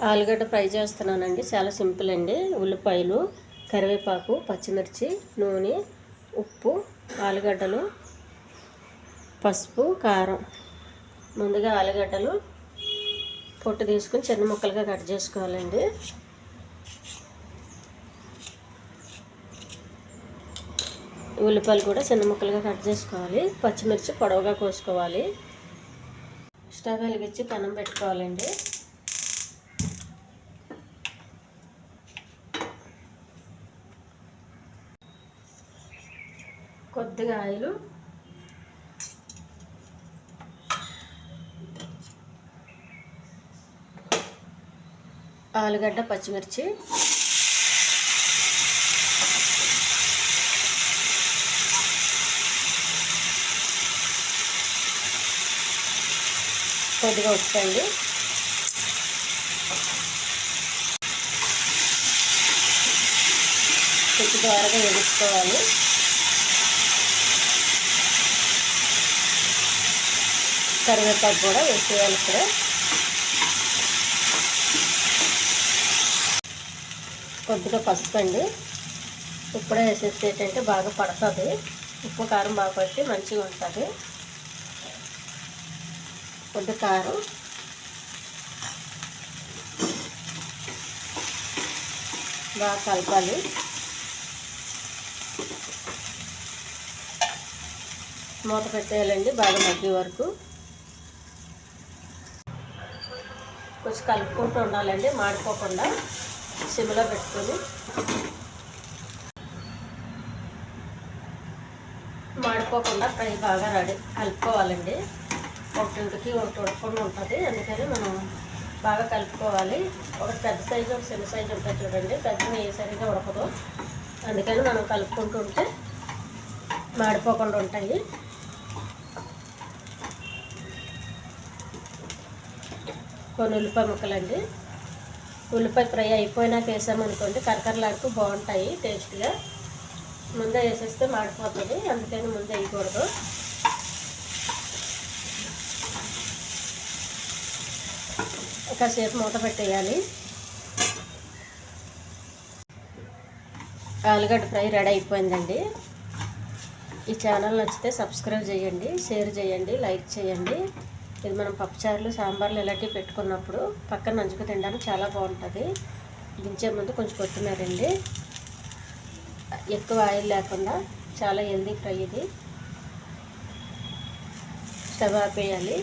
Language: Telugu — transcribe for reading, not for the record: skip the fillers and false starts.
ఆలుగడ్డ ఫ్రై చేస్తున్నానండి. చాలా సింపుల్ అండి. ఉల్లిపాయలు, కరివేపాకు, పచ్చిమిర్చి, నూనె, ఉప్పు, ఆలుగడ్డలు, పసుపు, కారం. ముందుగా ఆలుగడ్డలు పొట్టు తీసుకుని చిన్న ముక్కలుగా కట్ చేసుకోవాలండి. ఉల్లిపాయలు కూడా చిన్న ముక్కలుగా కట్ చేసుకోవాలి. పచ్చిమిర్చి పొడవుగా కోసుకోవాలి. స్టవ్ వెలిగించి పెనం పెట్టుకోవాలండి. కొద్దిగా ఆయిల్, ఆలుగడ్డ, పచ్చిమిర్చి, కొద్దిగా ఉప్పు అండి, కొంచెం ద్వారగా వేసుకోవాలి. కరివేపాకు కూడా వేసేయాలి. ఇక్కడ కొద్దిగా పసుపు అండి. ఇప్పుడే వేసేస్తే ఏంటంటే బాగా పడుతుంది. ఉప్పు కారం బాగా పట్టి మంచిగా ఉంటుంది. కొద్ది కారం, బాగా కలపాలి. మూత పెట్టేయాలండి బాగా మగ్గే వరకు. కొంచెం కలుపుకుంటూ ఉండాలండి, మాడిపోకుండా. సిమ్లో పెట్టుకొని మాడిపోకుండా ఫ్రై బాగా కలుపుకోవాలండి. ఒకటికి ఒకటి ఉడకుండా ఉంటుంది. అందుకని మనం బాగా కలుపుకోవాలి. ఒకటి పెద్ద సైజు, ఒక చిన్న సైజు ఉంటుంది చూడండి. పెద్దది ఏ సరిగ్గా ఉడకదు. అందుకని మనం కలుపుకుంటూ ఉంటే మాడిపోకుండా ఉంటాయి. కొన్ని ఉల్లిపాయ ముక్కలండి. ఉల్లిపాయ ఫ్రై అయిపోయినాక వేసామనుకోండి కరకరలాడుతూ బాగుంటాయి టేస్ట్గా. ముందే వేసేస్తే మాడిపోతుంది. అందుకని ముందే వేయకూడదు. కాసేపు మూత పెట్టేయాలి. ఆలుగడ్డ ఫ్రై రెడీ అయిపోయిందండి. ఈ ఛానల్ నచ్చితే సబ్స్క్రైబ్ చేయండి, షేర్ చేయండి, లైక్ చేయండి. ఇది మనం పప్పుచారులు, సాంబార్లు ఇలాంటివి పెట్టుకున్నప్పుడు పక్కన నంచుకు తినడానికి చాలా బాగుంటుంది. దించే ముందు కొంచెం కొత్తిమీర అండి. ఎక్కువ ఆయిల్ లేకుండా చాలా హెల్దీ ఫ్రై ఇది. స్టవ్ ఆపేయాలి.